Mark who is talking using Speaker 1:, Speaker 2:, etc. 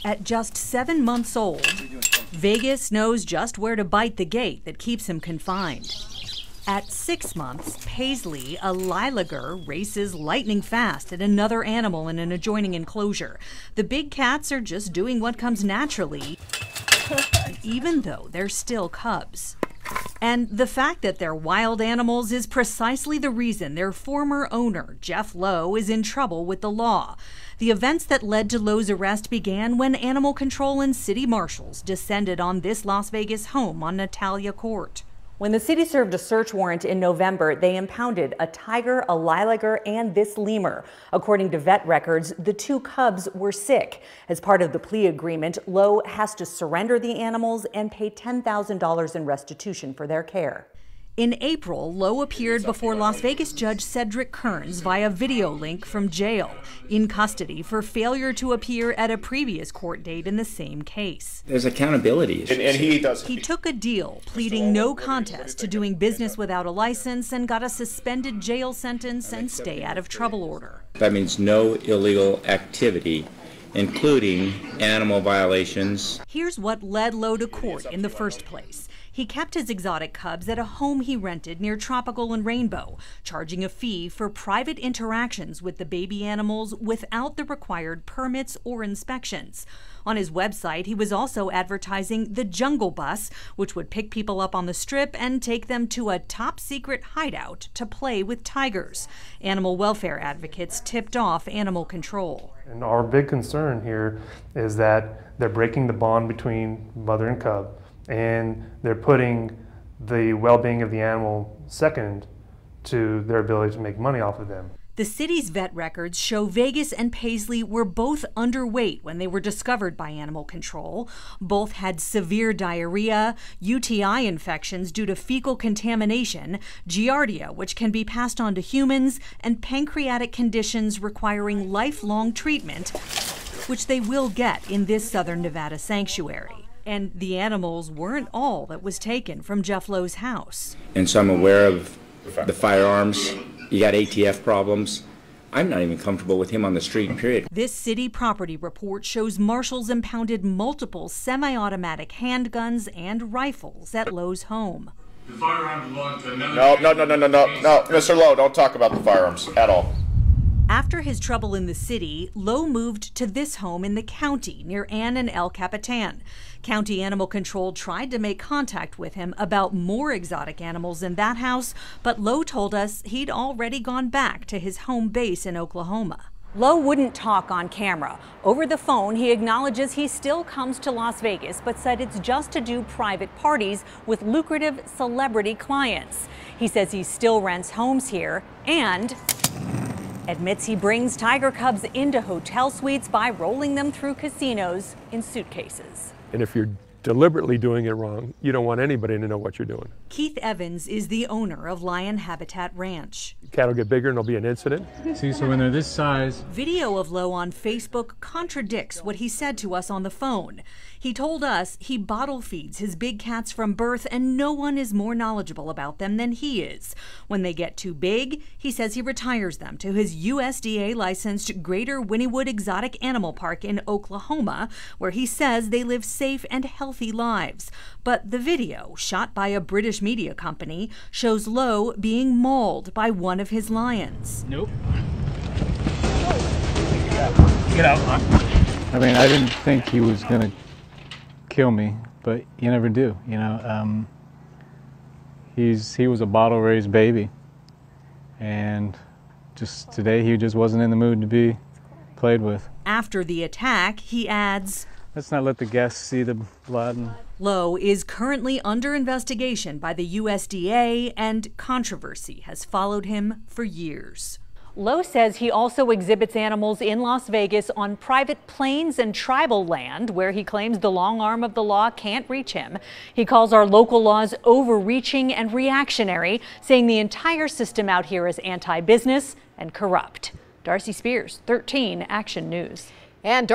Speaker 1: At just 7 months old, Vegas knows just where to bite the gate that keeps him confined. At 6 months, Paisley, a lilager, races lightning fast at another animal in an adjoining enclosure. The big cats are just doing what comes naturally, even though they're still cubs. And the fact that they're wild animals is precisely the reason their former owner, Jeff Lowe, is in trouble with the law. The events that led to Lowe's arrest began when animal control and city marshals descended on this Las Vegas home on Natalia Court.
Speaker 2: When the city served a search warrant in November, they impounded a tiger, a lilager, and this lemur. According to vet records, the 2 cubs were sick. As part of the plea agreement, Lowe has to surrender the animals and pay $10,000 in restitution for their care.
Speaker 1: In April, Lowe appeared before Las Vegas Judge Cedric Kearns via video link from jail, in custody for failure to appear at a previous court date in the same case.
Speaker 3: There's accountability issues.
Speaker 1: And he took a deal, pleading no contest to doing business without a license, and got a suspended jail sentence and stay out of trouble order.
Speaker 3: That means no illegal activity, including animal violations.
Speaker 1: Here's what led Lowe to court in the first place. He kept his exotic cubs at a home he rented near Tropical and Rainbow, charging a fee for private interactions with the baby animals without the required permits or inspections. On his website, he was also advertising the Jungle Bus, which would pick people up on the strip and take them to a top-secret hideout to play with tigers. Animal welfare advocates tipped off animal control.
Speaker 4: And our big concern here is that they're breaking the bond between mother and cub, and they're putting the well-being of the animal second to their ability to make money off of them.
Speaker 1: The city's vet records show Vegas and Paisley were both underweight when they were discovered by animal control. Both had severe diarrhea, UTI infections due to fecal contamination, giardia, which can be passed on to humans, and pancreatic conditions requiring lifelong treatment, which they will get in this southern Nevada sanctuary. And the animals weren't all that was taken from Jeff Lowe's house.
Speaker 3: And so I'm aware of the firearms. You got ATF problems. I'm not even comfortable with him on the street, period.
Speaker 1: This city property report shows marshals impounded multiple semi-automatic handguns and rifles at Lowe's home.
Speaker 5: The firearms belong to another...
Speaker 6: No, Mr. Lowe, don't talk about the firearms at all.
Speaker 1: After his trouble in the city, Lowe moved to this home in the county near Ann and El Capitan. County Animal Control tried to make contact with him about more exotic animals in that house, but Lowe told us he'd already gone back to his home base in Oklahoma.
Speaker 2: Lowe wouldn't talk on camera. Over the phone, he acknowledges he still comes to Las Vegas, but said it's just to do private parties with lucrative celebrity clients. He says he still rents homes here and admits he brings tiger cubs into hotel suites by rolling them through casinos in suitcases.
Speaker 7: And if you're deliberately doing it wrong, you don't want anybody to know what you're doing.
Speaker 1: Keith Evans is the owner of Lion Habitat Ranch.
Speaker 7: Cattle get bigger and there'll be an incident.
Speaker 8: See, so when they're this size...
Speaker 1: Video of Lowe on Facebook contradicts what he said to us on the phone. He told us he bottle feeds his big cats from birth and no one is more knowledgeable about them than he is. When they get too big, he says he retires them to his USDA-licensed Greater Wynnewood Exotic Animal Park in Oklahoma, where he says they live safe and healthy lives. But the video, shot by a British media company, shows Lowe being mauled by one of his lions.
Speaker 8: Nope. Get out.
Speaker 9: I mean, I didn't think he was going to kill me, but you never do, you know. He was a bottle-raised baby, and just today he just wasn't in the mood to be played with.
Speaker 1: After the attack, he adds,
Speaker 9: let's not let the guests see the blood.
Speaker 1: Lowe is currently under investigation by the USDA, and controversy has followed him for years.
Speaker 2: Lowe says he also exhibits animals in Las Vegas on private plains and tribal land where he claims the long arm of the law can't reach him. He calls our local laws overreaching and reactionary, saying the entire system out here is anti-business and corrupt. Darcy Spears, 13 Action News.
Speaker 10: And